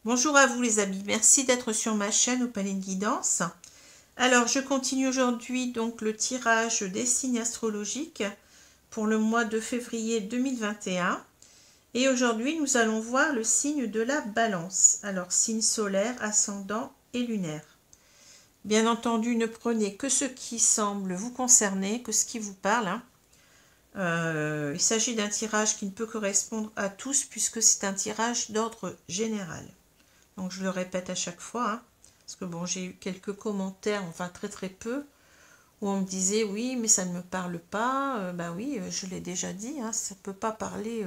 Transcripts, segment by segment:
Bonjour à vous les amis, merci d'être sur ma chaîne Opaline Guidance. Alors je continue aujourd'hui donc le tirage des signes astrologiques pour le mois de février 2021. Et aujourd'hui nous allons voir le signe de la Balance. Alors signe solaire, ascendant et lunaire. Bien entendu, ne prenez que ce qui semble vous concerner, que ce qui vous parle. Il s'agit d'un tirage qui ne peut correspondre à tous puisque c'est un tirage d'ordre général. Donc je le répète à chaque fois, hein, parce que bon, j'ai eu quelques commentaires, enfin très peu, où on me disait oui, mais ça ne me parle pas. Ben oui, je l'ai déjà dit, hein, ça ne peut pas parler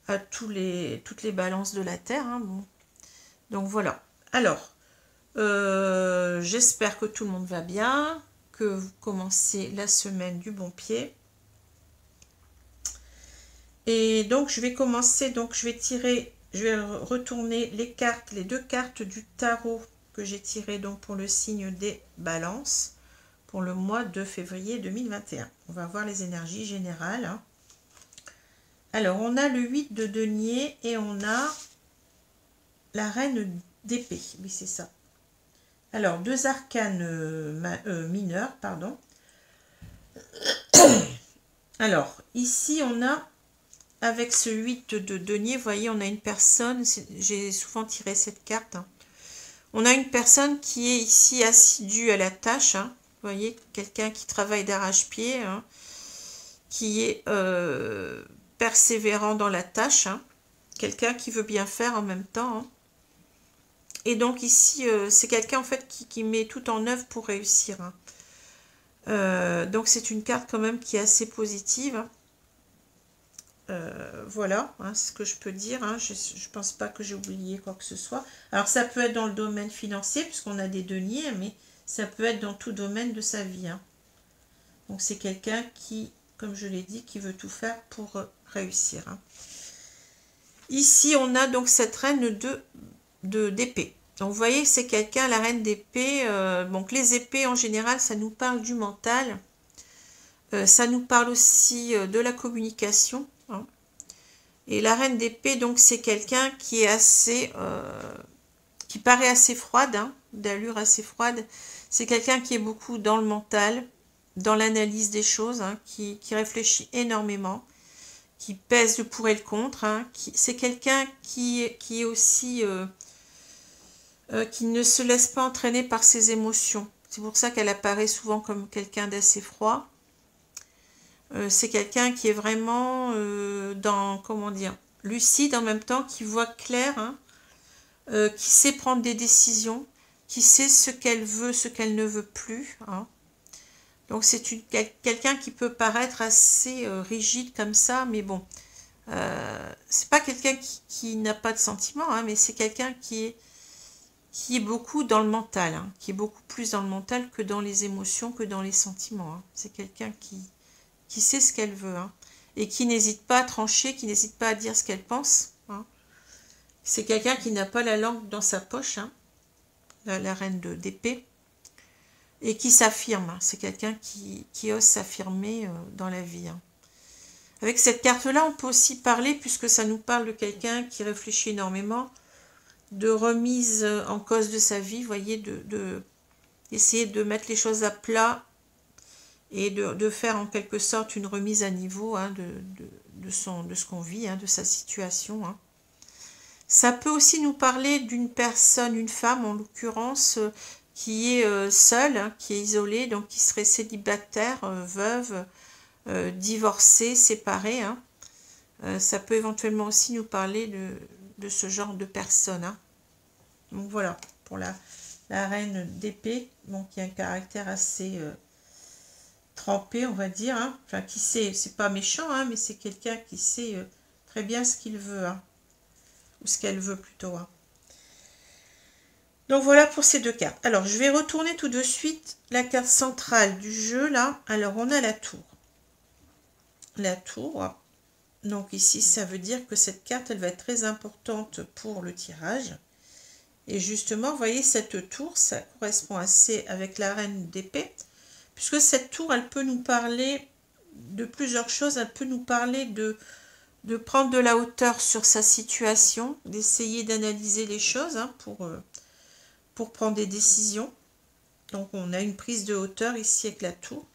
à toutes les balances de la Terre. Hein, bon. Donc voilà. Alors, j'espère que tout le monde va bien, que vous commencez la semaine du bon pied. Et donc je vais commencer, donc je vais tirer. Je vais retourner les cartes, les deux cartes du tarot que j'ai tirées donc pour le signe des balances pour le mois de février 2021. On va voir les énergies générales. Alors, on a le 8 de denier et on a la reine d'épée. Oui, c'est ça. Alors, deux arcanes mineurs, pardon. Alors, ici, on a avec ce 8 de denier, vous voyez, on a une personne, j'ai souvent tiré cette carte. Hein. On a une personne qui est ici assidue à la tâche. Hein. Vous voyez, quelqu'un qui travaille d'arrache-pied, hein, qui est persévérant dans la tâche. Hein. Quelqu'un qui veut bien faire en même temps. Hein. Et donc ici, c'est quelqu'un en fait qui met tout en œuvre pour réussir. Hein. Donc c'est une carte quand même qui est assez positive. Hein. Voilà, hein, c'est ce que je peux dire. Hein. Je ne pense pas que j'ai oublié quoi que ce soit. Alors ça peut être dans le domaine financier, puisqu'on a des deniers, mais ça peut être dans tout domaine de sa vie. Hein. Donc c'est quelqu'un qui, comme je l'ai dit, qui veut tout faire pour réussir. Hein. Ici, on a donc cette reine d'épée. Donc vous voyez, c'est quelqu'un, la reine d'épée. Donc les épées, en général, ça nous parle du mental. Ça nous parle aussi de la communication. Hein. Et la reine d'épée, donc, c'est quelqu'un qui est assez, qui paraît assez froide, hein, d'allure assez froide. C'est quelqu'un qui est beaucoup dans le mental, dans l'analyse des choses, hein, qui réfléchit énormément, qui pèse le pour et le contre. Hein, c'est quelqu'un qui est aussi, qui ne se laisse pas entraîner par ses émotions. C'est pour ça qu'elle apparaît souvent comme quelqu'un d'assez froid. C'est quelqu'un qui est vraiment dans, comment dire, lucide en même temps, qui voit clair, hein, qui sait prendre des décisions, qui sait ce qu'elle veut, ce qu'elle ne veut plus. Hein. Donc c'est quelqu'un qui peut paraître assez rigide comme ça, mais bon, c'est pas quelqu'un qui n'a pas de sentiments, hein, mais c'est quelqu'un qui est beaucoup dans le mental, hein, qui est beaucoup plus dans le mental que dans les émotions, que dans les sentiments. Hein. C'est quelqu'un qui sait ce qu'elle veut, hein, et qui n'hésite pas à trancher, qui n'hésite pas à dire ce qu'elle pense. Hein. C'est quelqu'un qui n'a pas la langue dans sa poche, hein, la reine d'épée, et qui s'affirme. Hein. C'est quelqu'un qui ose s'affirmer dans la vie. Hein. Avec cette carte-là, on peut aussi parler, puisque ça nous parle de quelqu'un qui réfléchit énormément, de remise en cause de sa vie, vous voyez, d'essayer de mettre les choses à plat, et de faire en quelque sorte une remise à niveau, hein, de ce qu'on vit, hein, de sa situation. Hein. Ça peut aussi nous parler d'une personne, une femme en l'occurrence, qui est seule, hein, qui est isolée, donc qui serait célibataire, veuve, divorcée, séparée. Hein. Ça peut éventuellement aussi nous parler de ce genre de personne. Hein. Donc voilà, pour la reine d'épée, donc qui a un caractère assez trempé, on va dire, hein. Enfin qui sait, c'est pas méchant, hein, mais c'est quelqu'un qui sait très bien ce qu'il veut, hein. Ou ce qu'elle veut plutôt. Hein. Donc voilà pour ces deux cartes. Alors je vais retourner tout de suite la carte centrale du jeu là. Alors on a la tour. La tour. Donc ici ça veut dire que cette carte elle va être très importante pour le tirage. Et justement, vous voyez cette tour, ça correspond assez avec la reine d'épée. Puisque cette tour, elle peut nous parler de plusieurs choses. Elle peut nous parler de prendre de la hauteur sur sa situation, d'essayer d'analyser les choses hein, pour prendre des décisions. Donc on a une prise de hauteur ici avec la tour.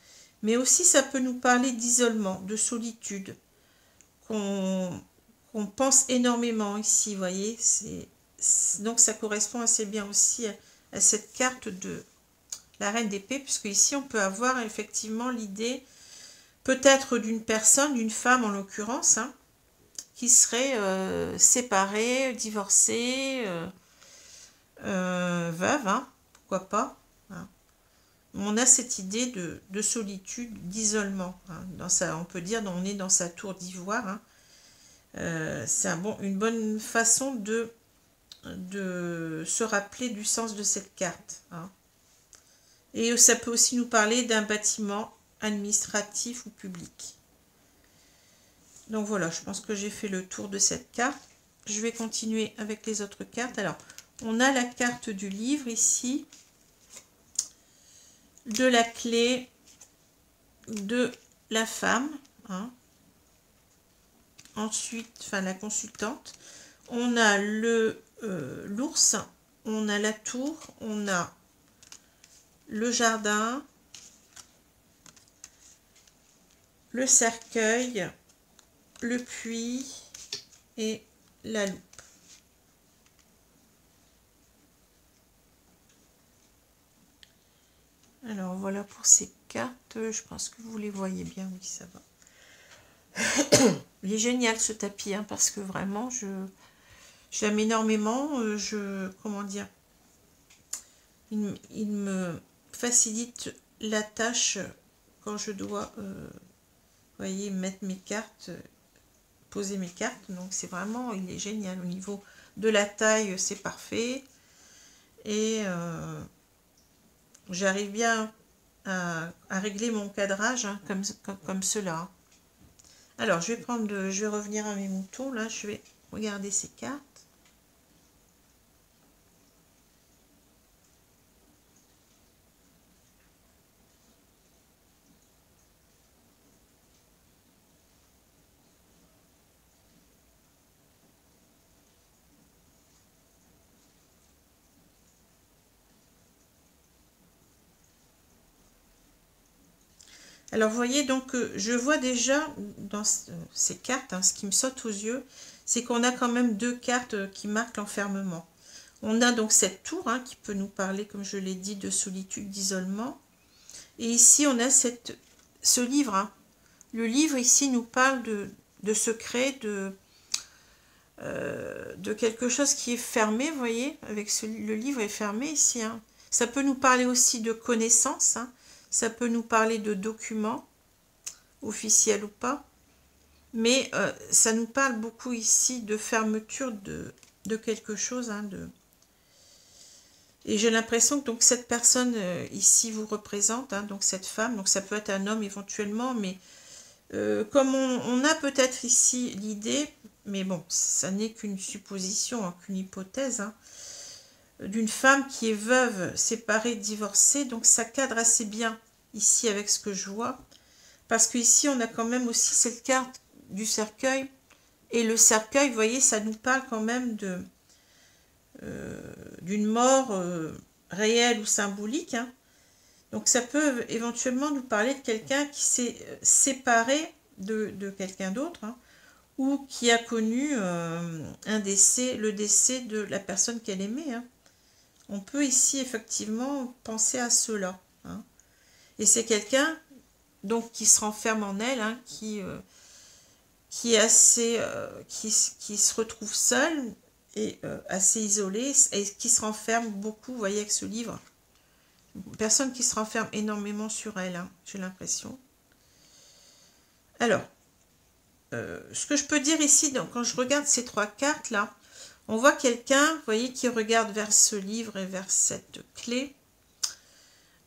Mais aussi ça peut nous parler d'isolement, de solitude, qu'on pense énormément ici, vous voyez. Donc ça correspond assez bien aussi à cette carte de la reine d'épée, puisque ici on peut avoir effectivement l'idée peut-être d'une personne, d'une femme en l'occurrence, hein, qui serait séparée, divorcée, veuve, hein, pourquoi pas. Hein. On a cette idée de solitude, d'isolement. Hein, on peut dire on est dans sa tour d'ivoire. Hein. C'est une bonne façon de se rappeler du sens de cette carte. Hein. Et ça peut aussi nous parler d'un bâtiment administratif ou public. Donc voilà, je pense que j'ai fait le tour de cette carte. Je vais continuer avec les autres cartes. Alors, on a la carte du livre ici, de la clé, de la femme, hein. Ensuite, enfin la consultante. On a l'ours, on a la tour, on a le jardin, le cercueil, le puits et la loupe. Alors voilà pour ces cartes, je pense que vous les voyez bien, oui ça va. Il est génial ce tapis, hein, parce que vraiment j'aime énormément, comment dire, il me facilite la tâche quand je dois, voyez, mettre mes cartes, poser mes cartes, donc c'est vraiment, il est génial au niveau de la taille, c'est parfait, et j'arrive bien à régler mon cadrage hein, comme cela. Alors, je vais revenir à mes moutons, là, je vais regarder ces cartes. Alors, vous voyez, donc, je vois déjà dans ces cartes, hein, ce qui me saute aux yeux, c'est qu'on a quand même deux cartes qui marquent l'enfermement. On a donc cette tour hein, qui peut nous parler, comme je l'ai dit, de solitude, d'isolement. Et ici, on a ce livre. Hein. Le livre, ici, nous parle de secret, de quelque chose qui est fermé, vous voyez, le livre est fermé ici. Hein. Ça peut nous parler aussi de connaissances, hein. Ça peut nous parler de documents, officiels ou pas, mais ça nous parle beaucoup ici de fermeture de quelque chose. Hein, Et j'ai l'impression que donc, cette personne ici vous représente, hein, donc cette femme, donc ça peut être un homme éventuellement, mais comme on a peut-être ici l'idée, mais bon, ça n'est qu'une supposition, hein, qu'une hypothèse, hein, d'une femme qui est veuve, séparée, divorcée, donc ça cadre assez bien ici avec ce que je vois, parce qu'ici on a quand même aussi cette carte du cercueil, et le cercueil, vous voyez, ça nous parle quand même d'une mort réelle ou symbolique, hein. Donc ça peut éventuellement nous parler de quelqu'un qui s'est séparé de quelqu'un d'autre, hein, ou qui a connu le décès de la personne qu'elle aimait. Hein. On peut ici effectivement penser à cela. Hein. Et c'est quelqu'un donc qui se renferme en elle, hein, qui est assez, qui se retrouve seul et assez isolé et qui se renferme beaucoup, vous voyez, avec ce livre. Une personne qui se renferme énormément sur elle, hein, j'ai l'impression. Alors, ce que je peux dire ici, donc, quand je regarde ces trois cartes là, on voit quelqu'un, vous voyez, qui regarde vers ce livre et vers cette clé.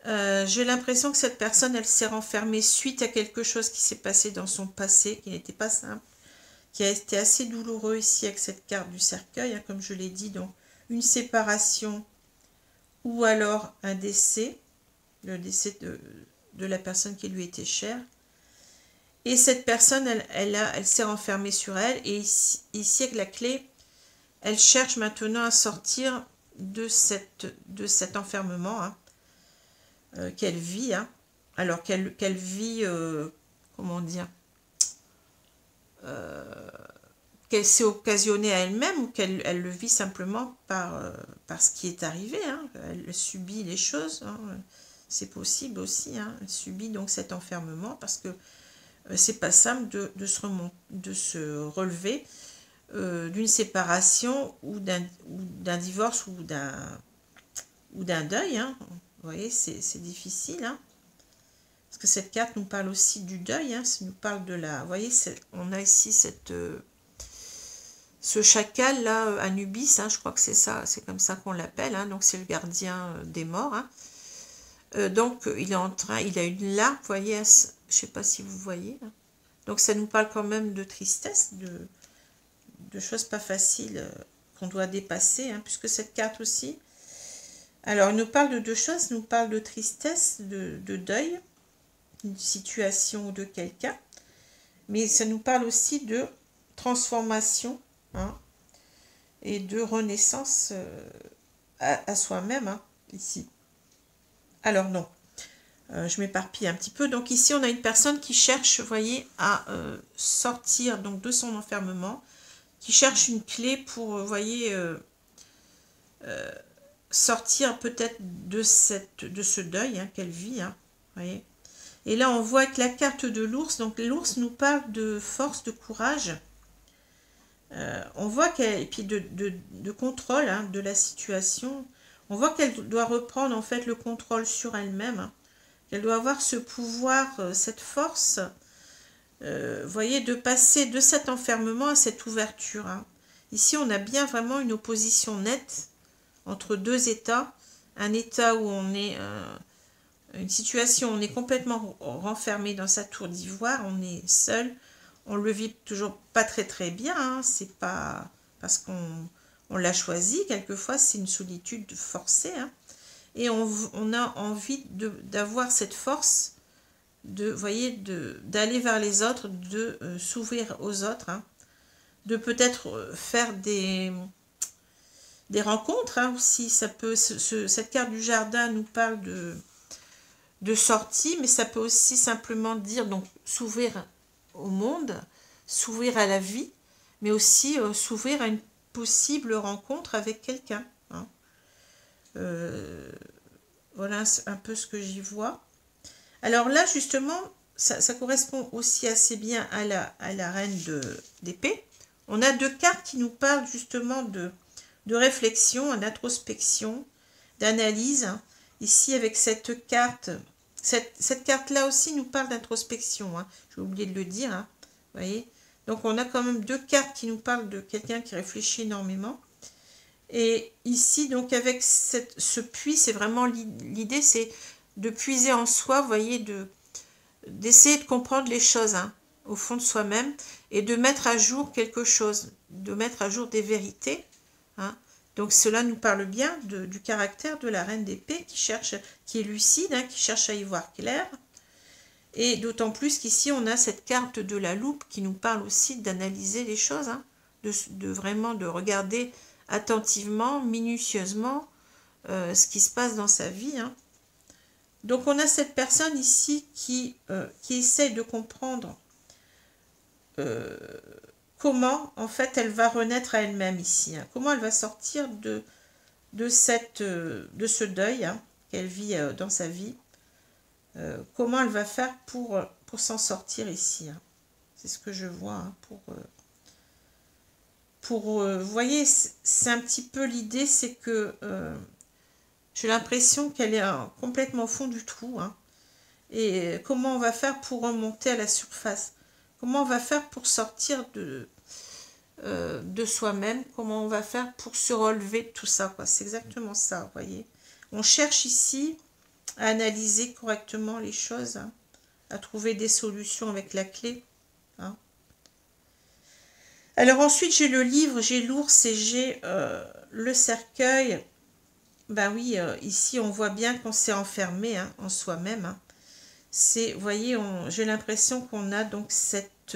J'ai l'impression que cette personne, elle s'est renfermée suite à quelque chose qui s'est passé dans son passé, qui n'était pas simple, qui a été assez douloureux ici avec cette carte du cercueil, hein, comme je l'ai dit, donc une séparation ou alors un décès, le décès de la personne qui lui était chère. Et cette personne, elle s'est renfermée sur elle. Et ici, avec la clé, elle cherche maintenant à sortir de cet enfermement hein, qu'elle vit. Hein, alors qu'elle vit, comment dire, qu'elle s'est occasionnée à elle-même ou qu'elle le vit simplement par ce qui est arrivé. Hein. Elle subit les choses. Hein. C'est possible aussi. Hein. Elle subit donc cet enfermement parce que c'est pas simple de se relever d'une séparation ou d'un divorce ou d'un deuil. Hein. Vous voyez, c'est difficile. Hein. Parce que cette carte nous parle aussi du deuil. Hein. Ça nous parle de la... Vous voyez, on a ici ce chacal là, Anubis, hein, je crois que c'est ça, c'est comme ça qu'on l'appelle. Hein. Donc c'est le gardien des morts. Hein. Donc il a une larme, vous voyez, je ne sais pas si vous voyez. Hein. Donc ça nous parle quand même de tristesse, de choses pas faciles qu'on doit dépasser, hein, puisque cette carte aussi, alors il nous parle de deux choses, il nous parle de tristesse, de deuil, d'une situation ou de quelqu'un, mais ça nous parle aussi de transformation hein, et de renaissance à soi-même, hein, ici. Alors non, je m'éparpille un petit peu. Donc ici, on a une personne qui cherche, vous voyez, à sortir donc, de son enfermement, qui cherche une clé pour, vous voyez, sortir peut-être de ce deuil hein, qu'elle vit. Hein, voyez. Et là, on voit avec la carte de l'ours, donc l'ours nous parle de force, de courage. On voit qu'elle, et puis de contrôle hein, de la situation. On voit qu'elle doit reprendre en fait le contrôle sur elle-même. Hein. Elle doit avoir ce pouvoir, cette force, vous voyez, de passer de cet enfermement à cette ouverture. Hein. Ici, on a bien vraiment une opposition nette entre deux états. Un état où on est, une situation où on est complètement renfermé dans sa tour d'ivoire, on est seul, on le vit toujours pas très très bien, hein. C'est pas parce qu'on l'a choisi, quelquefois c'est une solitude forcée, hein. Et on a envie d'avoir cette force voyez, d'aller vers les autres, de s'ouvrir aux autres, hein, de peut-être faire des rencontres hein, aussi. Ça peut, cette carte du jardin nous parle de sortie, mais ça peut aussi simplement dire donc s'ouvrir au monde, s'ouvrir à la vie, mais aussi s'ouvrir à une possible rencontre avec quelqu'un. Hein. Voilà un peu ce que j'y vois. Alors là, justement, ça correspond aussi assez bien à la reine d'épée. On a deux cartes qui nous parlent justement de réflexion, d'introspection, d'analyse. Ici, avec cette carte, cette carte-là aussi nous parle d'introspection. Hein. J'ai oublié de le dire. Hein. Vous voyez ? Donc, on a quand même deux cartes qui nous parlent de quelqu'un qui réfléchit énormément. Et ici, donc, avec ce puits, c'est vraiment l'idée, c'est de puiser en soi, vous voyez, d'essayer de comprendre les choses hein, au fond de soi-même et de mettre à jour quelque chose, de mettre à jour des vérités. Hein. Donc cela nous parle bien du caractère de la reine d'épée qui est lucide, hein, qui cherche à y voir clair. Et d'autant plus qu'ici on a cette carte de la loupe qui nous parle aussi d'analyser les choses, hein, vraiment de regarder attentivement, minutieusement ce qui se passe dans sa vie. Hein. Donc on a cette personne ici qui essaye de comprendre comment en fait elle va renaître à elle-même ici. Hein. Comment elle va sortir de ce deuil hein, qu'elle vit dans sa vie. Comment elle va faire pour s'en sortir ici. Hein. C'est ce que je vois hein, vous voyez, c'est un petit peu l'idée, c'est que j'ai l'impression qu'elle est complètement au fond du trou. Hein. Et comment on va faire pour remonter à la surface? Comment on va faire pour sortir de soi-même? Comment on va faire pour se relever de tout ça? C'est exactement ça, vous voyez. On cherche ici à analyser correctement les choses, hein, à trouver des solutions avec la clé. Hein. Alors ensuite, j'ai le livre, j'ai l'ours et j'ai le cercueil. Ben oui, ici, on voit bien qu'on s'est enfermé hein, en soi-même. Hein. C'est, vous voyez, j'ai l'impression qu'on a donc cette...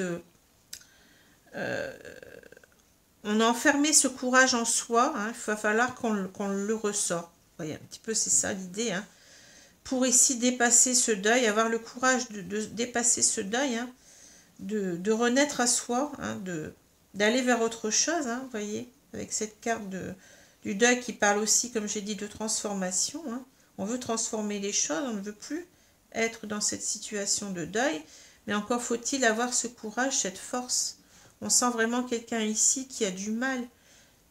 on a enfermé ce courage en soi, hein, il va falloir qu'on le ressort. Vous voyez, un petit peu, c'est ça l'idée, hein. Pour ici dépasser ce deuil, avoir le courage de dépasser ce deuil, hein, de renaître à soi, hein, d'aller vers autre chose, hein, vous voyez, avec cette carte du deuil qui parle aussi, comme j'ai dit, de transformation. Hein. On veut transformer les choses, on ne veut plus être dans cette situation de deuil, mais encore faut-il avoir ce courage, cette force. On sent vraiment quelqu'un ici qui a du mal,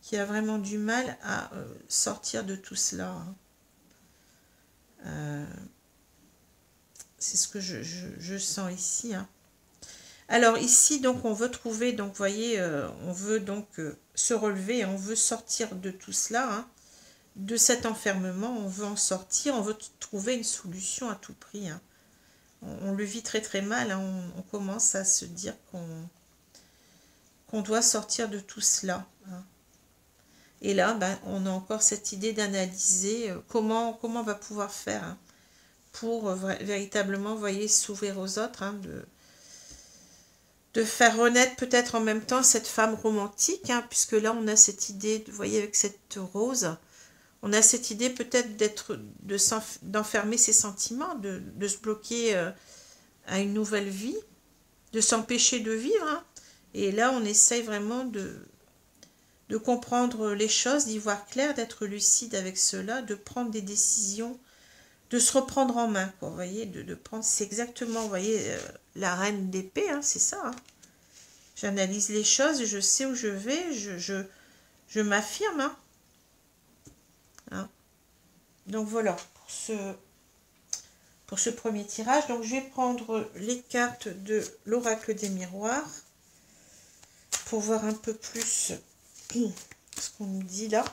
qui a vraiment du mal à sortir de tout cela. Hein. C'est ce que je sens ici. Hein. Alors ici, donc, on veut trouver, donc, vous voyez, on veut donc se relever, on veut sortir de tout cela, hein, de cet enfermement, on veut en sortir, on veut trouver une solution à tout prix. Hein. On le vit très très mal, hein, on commence à se dire qu'on doit sortir de tout cela. Hein. Et là, ben, on a encore cette idée d'analyser comment on va pouvoir faire, hein, pour véritablement, vous voyez, s'ouvrir aux autres, hein, de faire renaître peut-être en même temps cette femme romantique, hein, puisque là on a cette idée, vous voyez, avec cette rose, on a cette idée peut-être d'enfermer ses sentiments, de se bloquer à une nouvelle vie, de s'empêcher de vivre. Hein. Et là on essaye vraiment de comprendre les choses, d'y voir clair, d'être lucide avec cela, de prendre des décisions, de se reprendre en main, quoi, vous voyez, de prendre, c'est exactement, vous voyez, la reine d'épée, hein, c'est ça. Hein. J'analyse les choses, je sais où je vais, je m'affirme. Hein. Hein. Donc voilà, pour ce premier tirage. Donc je vais prendre les cartes de l'oracle des miroirs pour voir un peu plus ce qu'on nous dit là.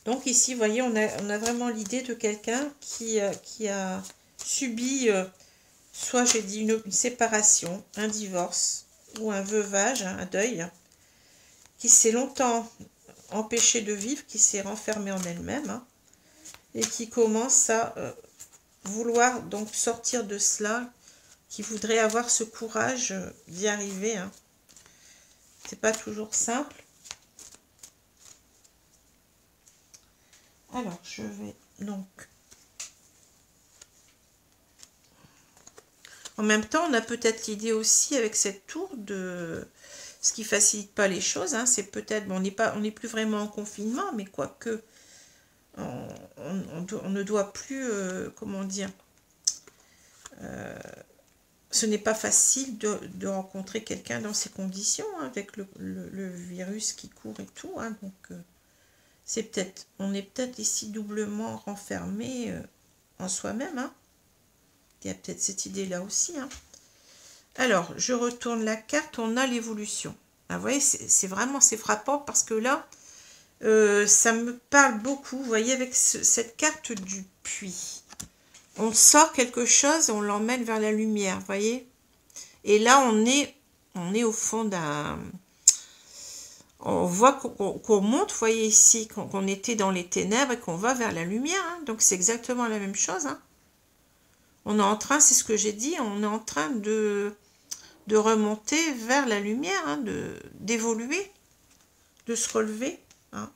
Donc ici, vous voyez, on a vraiment l'idée de quelqu'un qui a subi, soit j'ai dit une séparation, un divorce, ou un veuvage, un deuil, qui s'est longtemps empêché de vivre, qui s'est renfermée en elle-même, hein, et qui commence à vouloir donc sortir de cela, qui voudrait avoir ce courage d'y arriver. Hein. C'est pas toujours simple. Alors, je vais donc... En même temps, on a peut-être l'idée aussi avec cette tour de... Ce qui facilite pas les choses, hein, c'est peut-être... Bon, on n'est plus vraiment en confinement, mais quoique... On ne doit plus... comment dire ce n'est pas facile de rencontrer quelqu'un dans ces conditions, hein, avec le virus qui court et tout. Hein, donc... on est peut-être ici doublement renfermé en soi-même. Hein. Il y a peut-être cette idée-là aussi. Hein. Alors, je retourne la carte, on a l'évolution. Ah, vous voyez, c'est vraiment frappant parce que là, ça me parle beaucoup. Vous voyez, avec cette carte du puits, on sort quelque chose, on l'emmène vers la lumière, vous voyez. Et là, on est au fond d'un... On voit qu'on monte, vous voyez ici, qu'on était dans les ténèbres et qu'on va vers la lumière. Hein. Donc, c'est exactement la même chose. Hein. On est en train, c'est ce que j'ai dit, on est en train de remonter vers la lumière, hein, d'évoluer, de se relever. Hein.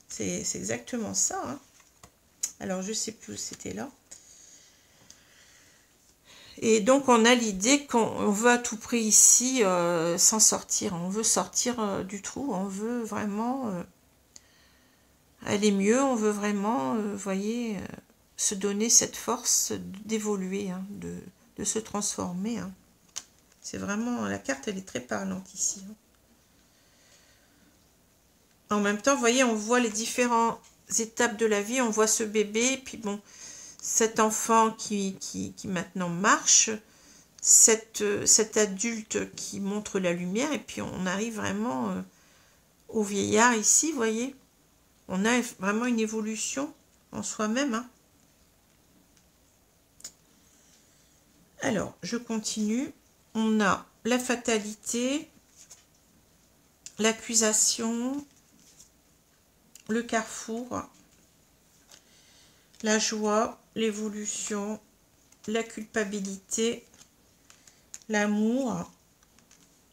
C'est exactement ça. Hein. Alors, je ne sais plus où c'était là. Et donc, on a l'idée qu'on veut à tout prix ici s'en sortir. On veut sortir du trou. On veut vraiment aller mieux. On veut vraiment, vous voyez, se donner cette force d'évoluer, hein, de se transformer. Hein. C'est vraiment... La carte, elle est très parlante ici. Hein. En même temps, vous voyez, on voit les différentes étapes de la vie. On voit ce bébé, puis bon... Cet enfant qui maintenant marche, cet adulte qui montre la lumière, et puis on arrive vraiment au vieillard ici, vous voyez. On a vraiment une évolution en soi-même. Hein. Alors, je continue. On a la fatalité, l'accusation, le carrefour, la joie, l'évolution, la culpabilité, l'amour,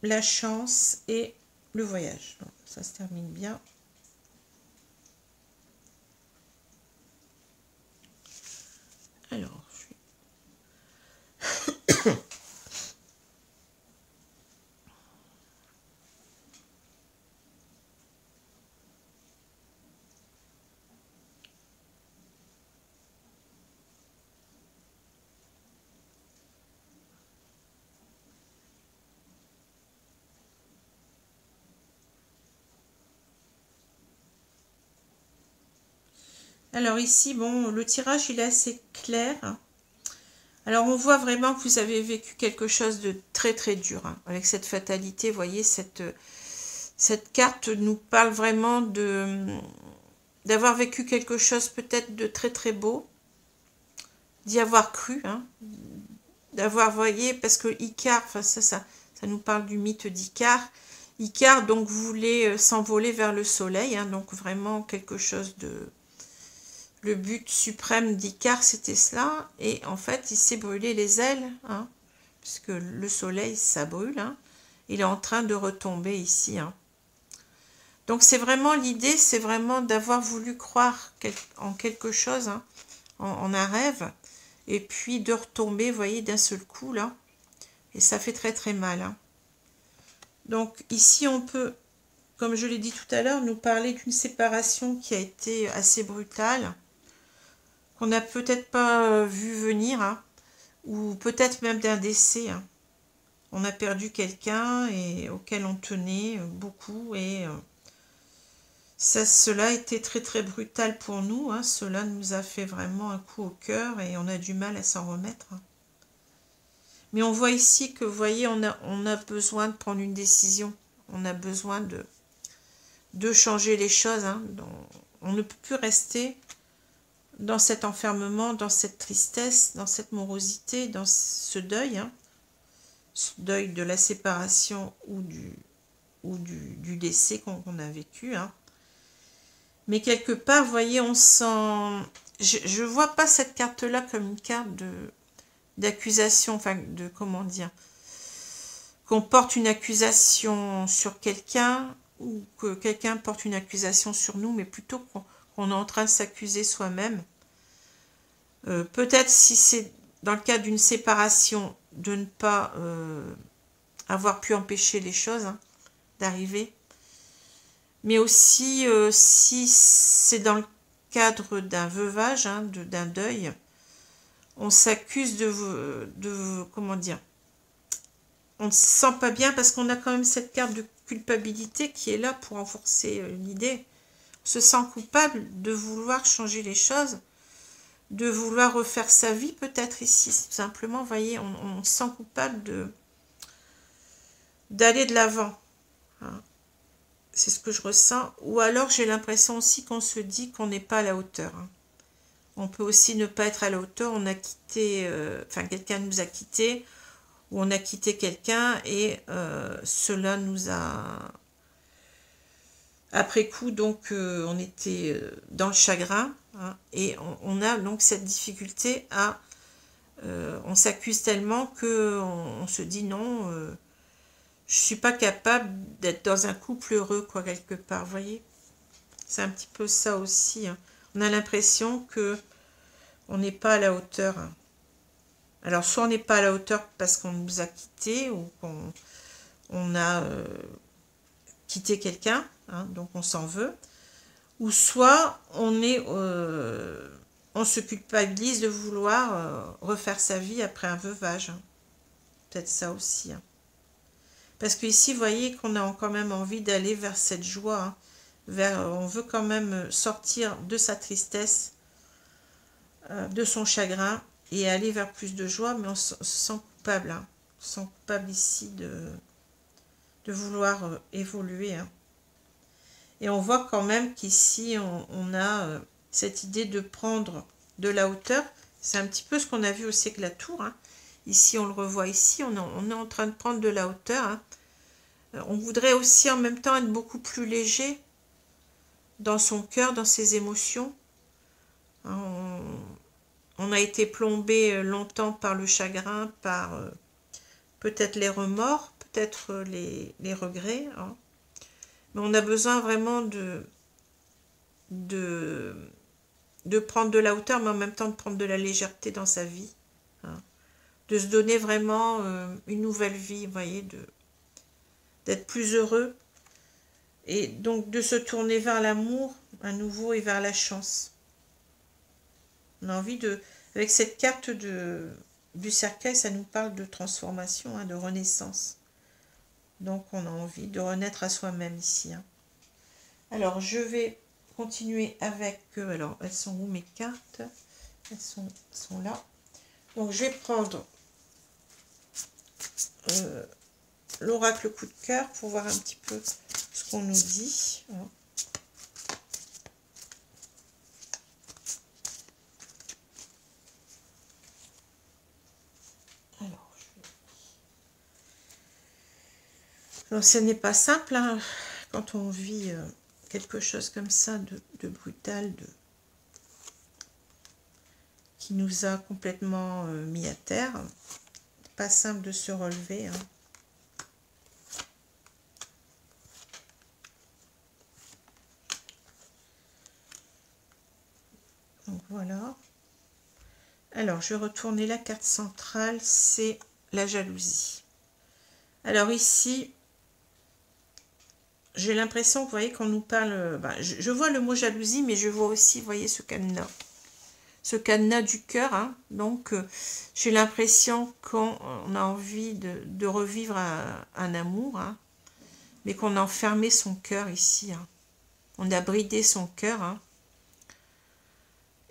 la chance et le voyage. Donc, ça se termine bien. Alors, alors ici, bon, le tirage, il est assez clair. Alors, on voit vraiment que vous avez vécu quelque chose de très, très dur. Hein, avec cette fatalité, vous voyez, cette carte nous parle vraiment d'avoir vécu quelque chose peut-être de très, très beau, d'y avoir cru, hein, d'avoir, voyez, parce que Icare, enfin ça nous parle du mythe d'Icare. Icare, donc, voulait s'envoler vers le soleil, hein, donc vraiment quelque chose de... Le but suprême d'Icare, c'était cela. Et en fait, il s'est brûlé les ailes, hein, puisque le soleil, ça brûle. Hein. Il est en train de retomber ici. Hein. Donc, c'est vraiment l'idée, c'est vraiment d'avoir voulu croire en quelque chose, hein, en un rêve, et puis de retomber, vous voyez, d'un seul coup, là. Et ça fait très, très mal. Hein. Donc, ici, on peut, comme je l'ai dit tout à l'heure, nous parler d'une séparation qui a été assez brutale, qu'on n'a peut-être pas vu venir, hein, ou peut-être même d'un décès. Hein. On a perdu quelqu'un et auquel on tenait beaucoup, et cela a été très très brutal pour nous. Hein. Cela nous a fait vraiment un coup au cœur et on a du mal à s'en remettre. Hein. Mais on voit ici que, vous voyez, on a besoin de prendre une décision. On a besoin de changer les choses. Hein. On ne peut plus rester dans cet enfermement, dans cette tristesse, dans cette morosité, dans ce deuil, hein, ce deuil de la séparation ou du décès qu'on a vécu. Hein. Mais quelque part, vous voyez, on sent... Je ne vois pas cette carte-là comme une carte d'accusation, enfin, de, comment dire, qu'on porte une accusation sur quelqu'un ou que quelqu'un porte une accusation sur nous, mais plutôt qu'on est en train de s'accuser soi-même. Peut-être si c'est dans le cas d'une séparation, de ne pas avoir pu empêcher les choses hein, d'arriver. Mais aussi si c'est dans le cadre d'un veuvage, hein, d'un deuil, on s'accuse comment dire, on ne se sent pas bien parce qu'on a quand même cette carte de culpabilité qui est là pour renforcer l'idée. On se sent coupable de vouloir changer les choses, de vouloir refaire sa vie peut-être ici, simplement, vous voyez, on se sent coupable d'aller de l'avant. Hein. C'est ce que je ressens. Ou alors j'ai l'impression aussi qu'on se dit qu'on n'est pas à la hauteur. Hein. On peut aussi ne pas être à la hauteur, on a quitté, enfin quelqu'un nous a quitté, ou on a quitté quelqu'un et cela nous a... Après coup, donc, on était dans le chagrin hein, et on a donc cette difficulté à... on s'accuse tellement qu'on se dit non, je ne suis pas capable d'être dans un couple heureux, quoi, quelque part, vous voyez. C'est un petit peu ça aussi. Hein. On a l'impression que on n'est pas à la hauteur. Hein. Alors, soit on n'est pas à la hauteur parce qu'on nous a quittés ou qu'on a quitté quelqu'un, hein, donc on s'en veut, ou soit on se culpabilise de vouloir refaire sa vie après un veuvage. Hein. Peut-être ça aussi. Hein. Parce que ici, vous voyez qu'on a quand même envie d'aller vers cette joie, hein, on veut quand même sortir de sa tristesse, de son chagrin, et aller vers plus de joie, mais on se sent coupable. Hein. On se sent coupable ici de vouloir évoluer. Hein. Et on voit quand même qu'ici, on a cette idée de prendre de la hauteur. C'est un petit peu ce qu'on a vu aussi avec la tour. Hein. Ici, on le revoit ici, on est en train de prendre de la hauteur. Hein. On voudrait aussi en même temps être beaucoup plus léger dans son cœur, dans ses émotions. Hein, on a été plombé longtemps par le chagrin, par peut-être les remords, peut-être les regrets. Hein. Mais on a besoin vraiment de prendre de la hauteur, mais en même temps de prendre de la légèreté dans sa vie. Hein. De se donner vraiment une nouvelle vie, vous voyez, d'être plus heureux. Et donc de se tourner vers l'amour à nouveau et vers la chance. On a envie de... Avec cette carte du cercueil, ça nous parle de transformation, hein, de renaissance. Donc on a envie de renaître à soi-même ici. Hein. Alors je vais continuer avec... alors elles sont où mes cartes? Elles sont là. Donc je vais prendre l'oracle coup de cœur pour voir un petit peu ce qu'on nous dit. Hein. Alors, ce n'est pas simple hein, quand on vit quelque chose comme ça de brutal, qui nous a complètement mis à terre. Pas simple de se relever. Hein. Donc voilà. Alors, je vais retourner la carte centrale, c'est la jalousie. Alors ici, j'ai l'impression, vous voyez, qu'on nous parle... je vois le mot jalousie, mais je vois aussi, vous voyez, ce cadenas. Ce cadenas du cœur. Hein. Donc, j'ai l'impression qu'on a envie de revivre un amour, hein, mais qu'on a enfermé son cœur ici. Hein. On a bridé son cœur. Hein.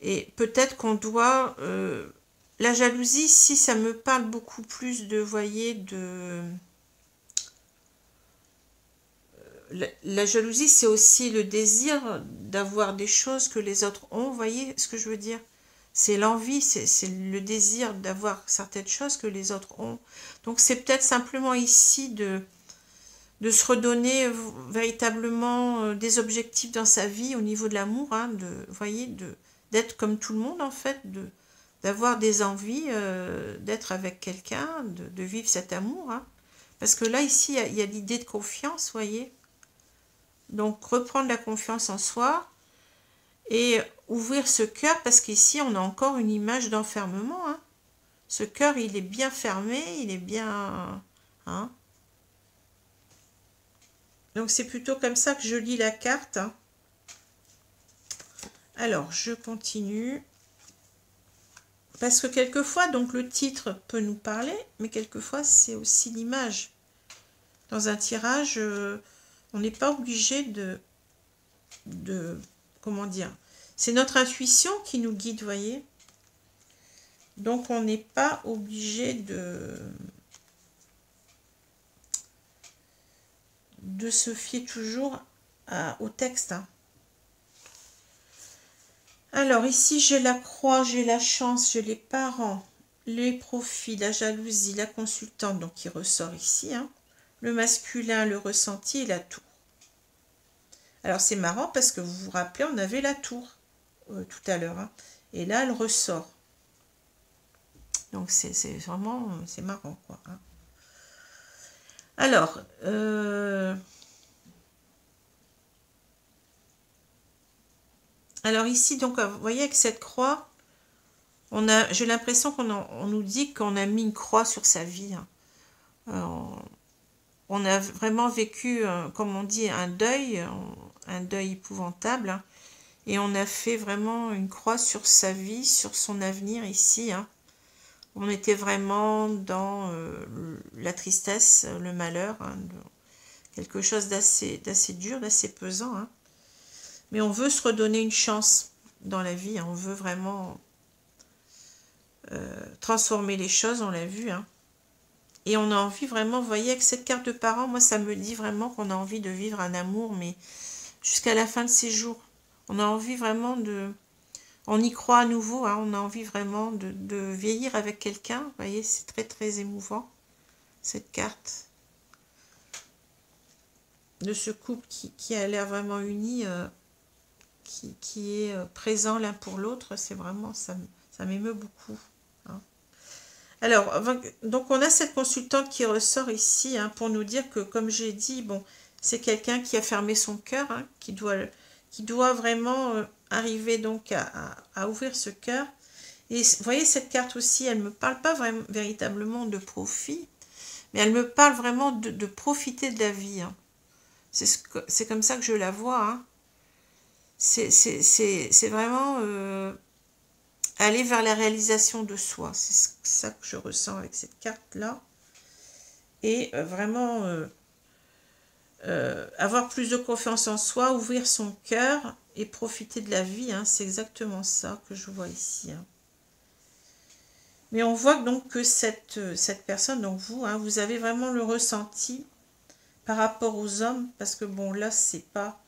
Et peut-être qu'on doit... la jalousie, si ça me parle beaucoup plus de, vous voyez, de... La jalousie, c'est aussi le désir d'avoir des choses que les autres ont. Vous voyez ce que je veux dire? C'est l'envie, c'est le désir d'avoir certaines choses que les autres ont. Donc c'est peut-être simplement ici de se redonner véritablement des objectifs dans sa vie au niveau de l'amour. Hein, vous voyez, d'être comme tout le monde en fait, d'avoir des envies, d'être avec quelqu'un, de vivre cet amour. Hein. Parce que là, ici, il y a l'idée de confiance, vous voyez. Donc, reprendre la confiance en soi et ouvrir ce cœur, parce qu'ici, on a encore une image d'enfermement. Hein. Ce cœur, il est bien fermé, il est bien... Hein. Donc, c'est plutôt comme ça que je lis la carte. Hein. Alors, je continue. Parce que quelquefois, donc, le titre peut nous parler, mais quelquefois, c'est aussi l'image. Dans un tirage... on n'est pas obligé de comment dire, c'est notre intuition qui nous guide, vous voyez. Donc, on n'est pas obligé de se fier toujours au texte. Hein. Alors, ici, j'ai la croix, j'ai la chance, j'ai les parents, les profits, la jalousie, la consultante, donc qui ressort ici, hein. Le masculin, le ressenti et la tour. Alors, c'est marrant parce que vous vous rappelez, on avait la tour tout à l'heure. Hein. Et là, elle ressort. Donc, c'est vraiment... C'est marrant, quoi. Hein. Alors... alors, ici, donc, vous voyez, avec cette croix, j'ai l'impression qu'on nous dit qu'on a mis une croix sur sa vie. Hein. On a vraiment vécu, comme on dit, un deuil épouvantable. Hein. Et on a fait vraiment une croix sur sa vie, sur son avenir ici. Hein. On était vraiment dans la tristesse, le malheur, hein, quelque chose d'assez dur, d'assez pesant. Hein. Mais on veut se redonner une chance dans la vie. Hein. On veut vraiment transformer les choses, on l'a vu. Hein. Et on a envie vraiment, vous voyez, avec cette carte de parents, moi ça me dit vraiment qu'on a envie de vivre un amour, mais jusqu'à la fin de ses jours. On a envie vraiment de... On y croit à nouveau, hein, on a envie vraiment de vieillir avec quelqu'un. Vous voyez, c'est très très émouvant, cette carte. De ce couple qui a l'air vraiment uni, qui est présent l'un pour l'autre, c'est vraiment, ça Ça m'émeut beaucoup. Hein. Alors, donc on a cette consultante qui ressort ici hein, pour nous dire que, comme j'ai dit, bon, c'est quelqu'un qui a fermé son cœur, hein, qui doit vraiment arriver donc à ouvrir ce cœur. Et vous voyez, cette carte aussi, elle ne me parle pas vraiment, véritablement de profit, mais elle me parle vraiment de profiter de la vie. Hein. C'est comme ça que je la vois. Hein. C'est vraiment aller vers la réalisation de soi. C'est ça que je ressens avec cette carte-là. Et vraiment avoir plus de confiance en soi, ouvrir son cœur et profiter de la vie. Hein. C'est exactement ça que je vois ici. Hein. Mais on voit donc que cette personne, donc vous, hein, vous avez vraiment le ressenti par rapport aux hommes, parce que bon, là, c'est pas...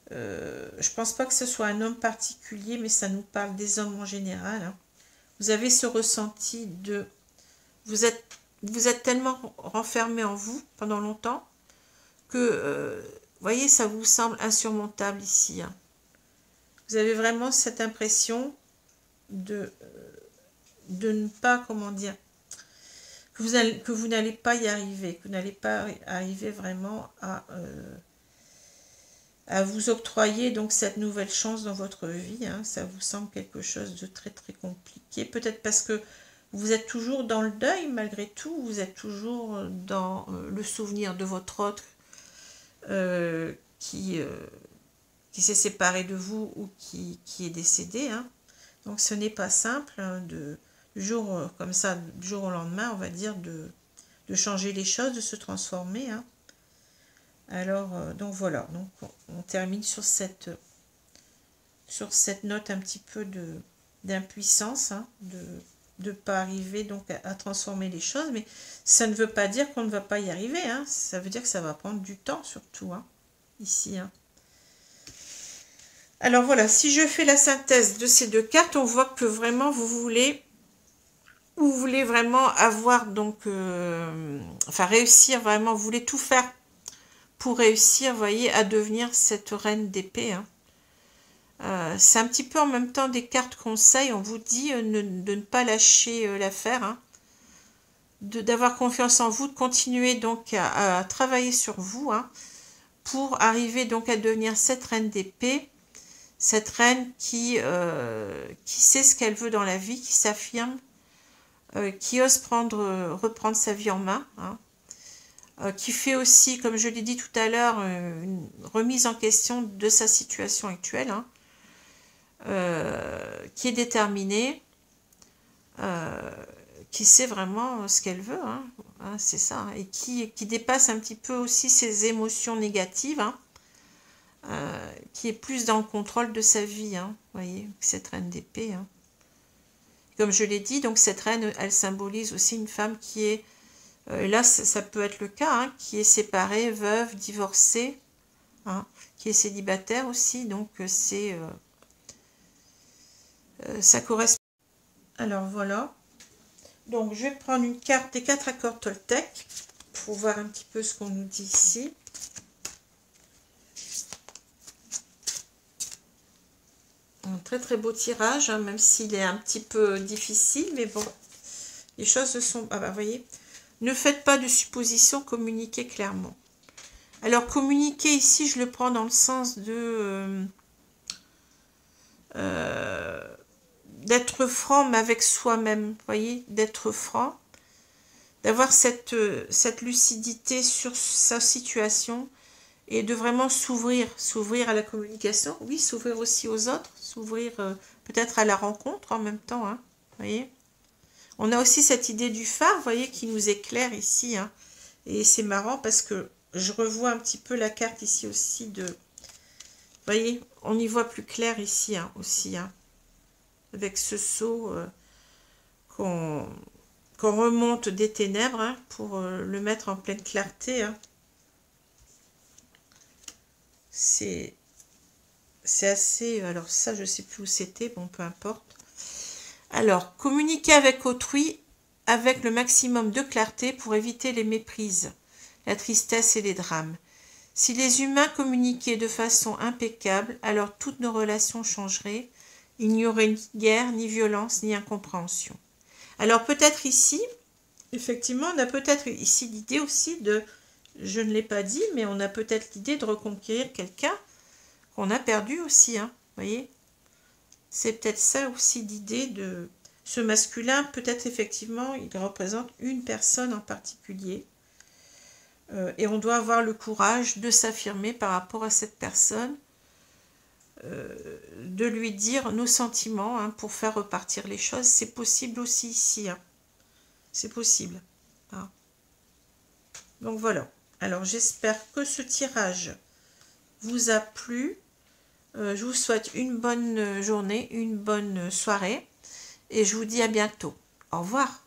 je pense pas que ce soit un homme particulier, mais ça nous parle des hommes en général. Hein. Vous avez ce ressenti de... Vous êtes tellement renfermé en vous pendant longtemps que, vous voyez, ça vous semble insurmontable ici. Hein. Vous avez vraiment cette impression de ne pas, comment dire, que vous n'allez pas y arriver, que vous n'allez pas arriver vraiment à vous octroyer donc cette nouvelle chance dans votre vie. Hein. Ça vous semble quelque chose de très très compliqué. Peut-être parce que vous êtes toujours dans le deuil malgré tout, vous êtes toujours dans le souvenir de votre autre qui s'est séparé de vous ou qui est décédé. Hein. Donc ce n'est pas simple hein, du jour comme ça, du jour au lendemain, on va dire, de changer les choses, de se transformer. Hein. Alors, donc voilà, donc on termine sur cette note un petit peu d'impuissance, hein, de ne pas arriver donc à transformer les choses, mais ça ne veut pas dire qu'on ne va pas y arriver, hein. Ça veut dire que ça va prendre du temps surtout, hein, ici. Hein. Alors voilà, si je fais la synthèse de ces deux cartes, on voit que vraiment vous voulez vraiment avoir donc, enfin réussir vraiment, vous voulez tout faire pour réussir, vous voyez, à devenir cette reine d'épée. Hein. C'est un petit peu en même temps des cartes conseils, on vous dit de ne pas lâcher l'affaire, hein, d'avoir confiance en vous, de continuer donc à travailler sur vous, hein, pour arriver donc à devenir cette reine d'épée, cette reine qui sait ce qu'elle veut dans la vie, qui s'affirme, qui ose reprendre sa vie en main, hein, qui fait aussi, comme je l'ai dit tout à l'heure, une remise en question de sa situation actuelle, hein, qui est déterminée, qui sait vraiment ce qu'elle veut, hein, hein, c'est ça, hein, et qui dépasse un petit peu aussi ses émotions négatives, hein, qui est plus dans le contrôle de sa vie, hein, voyez, cette reine d'épée. Hein. Comme je l'ai dit, donc cette reine, elle symbolise aussi une femme qui est, là ça peut être le cas, hein, qui est séparée, veuve, divorcée, hein, qui est célibataire aussi, donc c'est ça correspond. Alors voilà, donc je vais prendre une carte des 4 accords Toltec pour voir un petit peu ce qu'on nous dit ici. Un très très beau tirage, hein, même s'il est un petit peu difficile, mais bon, les choses sont... Ah bah, vous voyez, ne faites pas de suppositions, communiquez clairement. Alors, communiquer ici, je le prends dans le sens de... d'être franc, mais avec soi-même, vous voyez, d'être franc, d'avoir cette lucidité sur sa situation, et de vraiment s'ouvrir à la communication, oui, s'ouvrir aussi aux autres, s'ouvrir peut-être à la rencontre en même temps, hein, voyez. On a aussi cette idée du phare, vous voyez, qui nous éclaire ici, hein, et c'est marrant parce que je revois un petit peu la carte ici aussi de, vous voyez, on y voit plus clair ici, hein, aussi, hein, avec ce seau qu'on remonte des ténèbres, hein, pour le mettre en pleine clarté, hein. C'est assez... Alors ça, je ne sais plus où c'était. Bon, peu importe. Alors, communiquer avec autrui avec le maximum de clarté pour éviter les méprises, la tristesse et les drames. Si les humains communiquaient de façon impeccable, alors toutes nos relations changeraient il n'y aurait ni guerre, ni violence, ni incompréhension. Alors peut-être ici, effectivement, on a peut-être ici l'idée aussi de, je ne l'ai pas dit, mais on a peut-être l'idée de reconquérir quelqu'un qu'on a perdu aussi, hein, voyez. C'est peut-être ça aussi l'idée de ce masculin, peut-être effectivement, il représente une personne en particulier. Et on doit avoir le courage de s'affirmer par rapport à cette personne, de lui dire nos sentiments, hein, pour faire repartir les choses. C'est possible aussi ici, hein. C'est possible, hein. Donc voilà. Alors j'espère que ce tirage vous a plu. Je vous souhaite une bonne journée, une bonne soirée et je vous dis à bientôt. Au revoir.